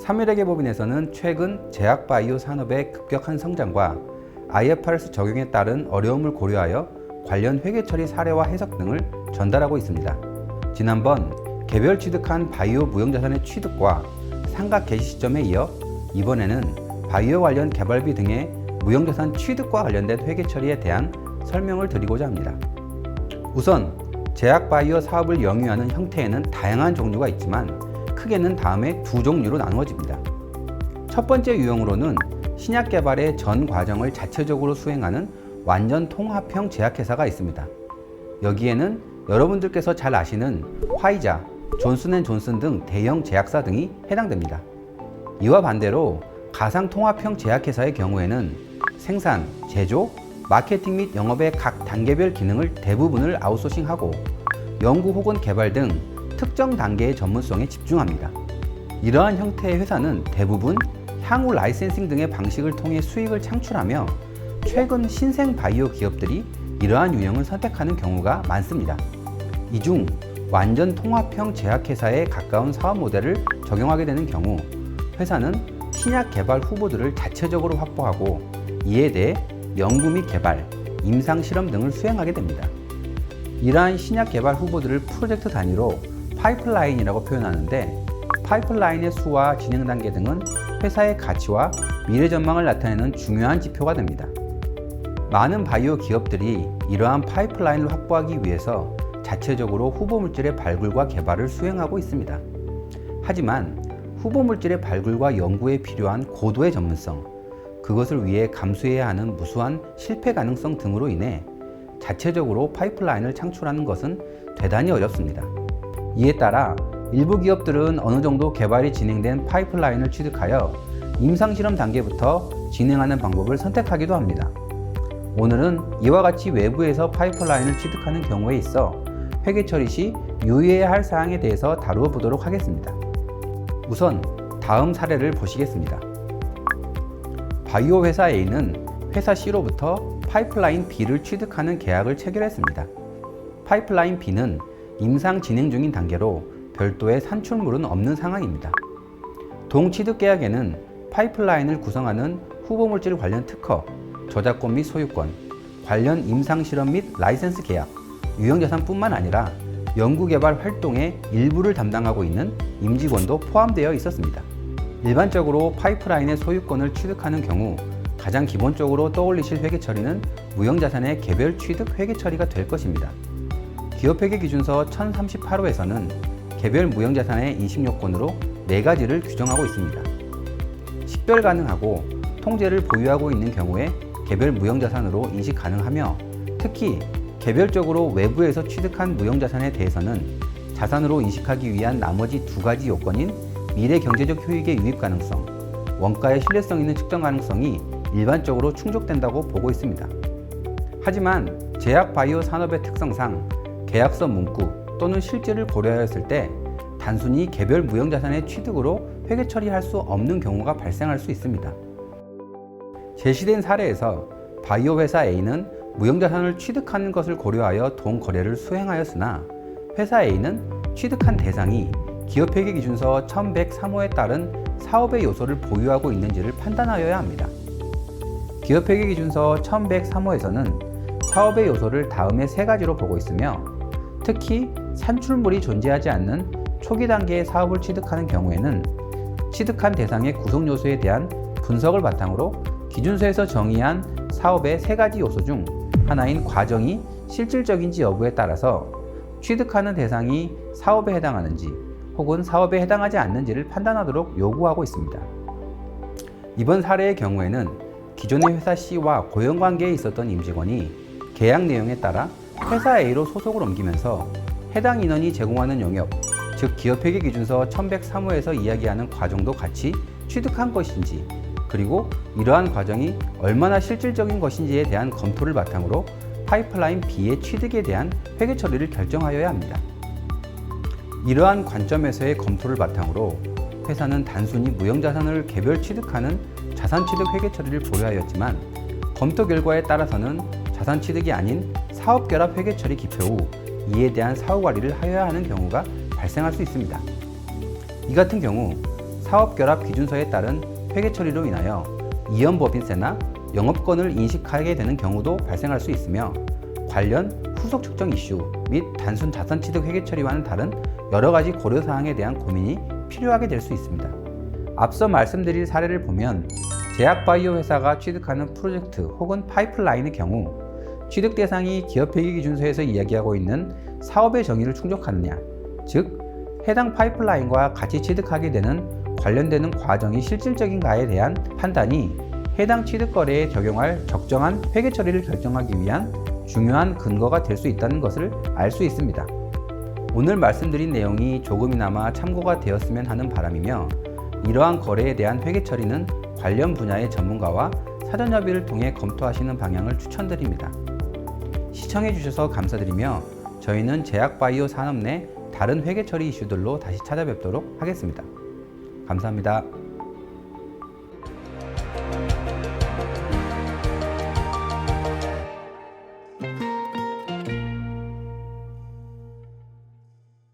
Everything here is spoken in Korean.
삼일회계법인에서는 최근 제약바이오 산업의 급격한 성장과 IFRS 적용에 따른 어려움을 고려하여 관련 회계처리 사례와 해석 등을 전달하고 있습니다. 지난번 개별 취득한 바이오 무형자산의 취득과 상각 개시 시점에 이어 이번에는 바이오 관련 개발비 등의 무형자산 취득과 관련된 회계처리에 대한 설명을 드리고자 합니다. 우선 제약바이오 사업을 영위하는 형태에는 다양한 종류가 있지만 크게는 다음의 두 종류로 나누어집니다. 첫 번째 유형으로는 신약 개발의 전 과정을 자체적으로 수행하는 완전 통합형 제약회사가 있습니다. 여기에는 여러분들께서 잘 아시는 화이자, 존슨앤존슨 등 대형 제약사 등이 해당됩니다. 이와 반대로 가상 통합형 제약회사의 경우에는 생산, 제조, 마케팅 및 영업의 각 단계별 기능을 대부분을 아웃소싱하고 연구 혹은 개발 등 특정 단계의 전문성에 집중합니다. 이러한 형태의 회사는 대부분 향후 라이센싱 등의 방식을 통해 수익을 창출하며 최근 신생 바이오 기업들이 이러한 유형을 선택하는 경우가 많습니다. 이 중 완전 통합형 제약회사에 가까운 사업 모델을 적용하게 되는 경우 회사는 신약 개발 후보들을 자체적으로 확보하고 이에 대해 연구 및 개발, 임상 실험 등을 수행하게 됩니다. 이러한 신약 개발 후보들을 프로젝트 단위로 파이프라인이라고 표현하는데 파이프라인의 수와 진행 단계 등은 회사의 가치와 미래 전망을 나타내는 중요한 지표가 됩니다. 많은 바이오 기업들이 이러한 파이프라인을 확보하기 위해서 자체적으로 후보 물질의 발굴과 개발을 수행하고 있습니다. 하지만 후보 물질의 발굴과 연구에 필요한 고도의 전문성, 그것을 위해 감수해야 하는 무수한 실패 가능성 등으로 인해 자체적으로 파이프라인을 창출하는 것은 대단히 어렵습니다. 이에 따라 일부 기업들은 어느 정도 개발이 진행된 파이프라인을 취득하여 임상실험 단계부터 진행하는 방법을 선택하기도 합니다. 오늘은 이와 같이 외부에서 파이프라인을 취득하는 경우에 있어 회계 처리 시 유의해야 할 사항에 대해서 다루어 보도록 하겠습니다. 우선 다음 사례를 보시겠습니다. 바이오 회사 A는 회사 C로부터 파이프라인 B를 취득하는 계약을 체결했습니다. 파이프라인 B는 임상 진행 중인 단계로 별도의 산출물은 없는 상황입니다. 동취득 계약에는 파이프라인을 구성하는 후보물질 관련 특허, 저작권 및 소유권, 관련 임상실험 및 라이센스 계약, 유형자산뿐만 아니라 연구개발 활동의 일부를 담당하고 있는 임직원도 포함되어 있었습니다. 일반적으로 파이프라인의 소유권을 취득하는 경우 가장 기본적으로 떠올리실 회계처리는 무형자산의 개별 취득 회계처리가 될 것입니다. 기업회계기준서 1038호에서는 개별 무형자산의 인식요건으로 4가지를 규정하고 있습니다. 식별 가능하고 통제를 보유하고 있는 경우에 개별 무형자산으로 인식 가능하며 특히 개별적으로 외부에서 취득한 무형자산에 대해서는 자산으로 인식하기 위한 나머지 2가지 요건인 미래 경제적 효익의 유입 가능성, 원가의 신뢰성 있는 측정 가능성이 일반적으로 충족된다고 보고 있습니다. 하지만 제약 바이오 산업의 특성상 계약서 문구 또는 실질을 고려하였을 때 단순히 개별 무형자산의 취득으로 회계 처리할 수 없는 경우가 발생할 수 있습니다. 제시된 사례에서 바이오 회사 A는 무형자산을 취득하는 것을 고려하여 돈 거래를 수행하였으나 회사 A는 취득한 대상이 기업회계기준서 1103호에 따른 사업의 요소를 보유하고 있는지를 판단하여야 합니다. 기업회계기준서 1103호에서는 사업의 요소를 다음의 3가지로 보고 있으며 특히 산출물이 존재하지 않는 초기 단계의 사업을 취득하는 경우에는 취득한 대상의 구성 요소에 대한 분석을 바탕으로 기준서에서 정의한 사업의 3가지 요소 중 하나인 과정이 실질적인지 여부에 따라서 취득하는 대상이 사업에 해당하는지 혹은 사업에 해당하지 않는지를 판단하도록 요구하고 있습니다. 이번 사례의 경우에는 기존의 회사 C와 고용관계에 있었던 임직원이 계약 내용에 따라 회사 A로 소속을 옮기면서 해당 인원이 제공하는 영역, 즉 기업회계기준서 1103호에서 이야기하는 과정도 같이 취득한 것인지 그리고 이러한 과정이 얼마나 실질적인 것인지에 대한 검토를 바탕으로 파이프라인 B의 취득에 대한 회계 처리를 결정하여야 합니다. 이러한 관점에서의 검토를 바탕으로 회사는 단순히 무형자산을 개별 취득하는 자산취득 회계 처리를 고려하였지만 검토 결과에 따라서는 자산취득이 아닌 사업결합 회계 처리 기표 후 이에 대한 사후 관리를 하여야 하는 경우가 발생할 수 있습니다. 이 같은 경우 사업결합 기준서에 따른 회계 처리로 인하여 이연법인세나 영업권을 인식하게 되는 경우도 발생할 수 있으며 관련 후속 측정 이슈 및 단순 자산 취득 회계 처리와는 다른 여러 가지 고려 사항에 대한 고민이 필요하게 될 수 있습니다. 앞서 말씀드릴 사례를 보면 제약 바이오 회사가 취득하는 프로젝트 혹은 파이프라인의 경우 취득 대상이 기업회계 기준서에서 이야기하고 있는 사업의 정의를 충족하느냐, 즉 해당 파이프라인과 같이 취득하게 되는 관련되는 과정이 실질적인가에 대한 판단이 해당 취득 거래에 적용할 적정한 회계 처리를 결정하기 위한 중요한 근거가 될 수 있다는 것을 알 수 있습니다. 오늘 말씀드린 내용이 조금이나마 참고가 되었으면 하는 바람이며 이러한 거래에 대한 회계 처리는 관련 분야의 전문가와 사전협의를 통해 검토하시는 방향을 추천드립니다. 시청해 주셔서 감사드리며 저희는 제약바이오 산업 내 다른 회계 처리 이슈들로 다시 찾아뵙도록 하겠습니다. 감사합니다.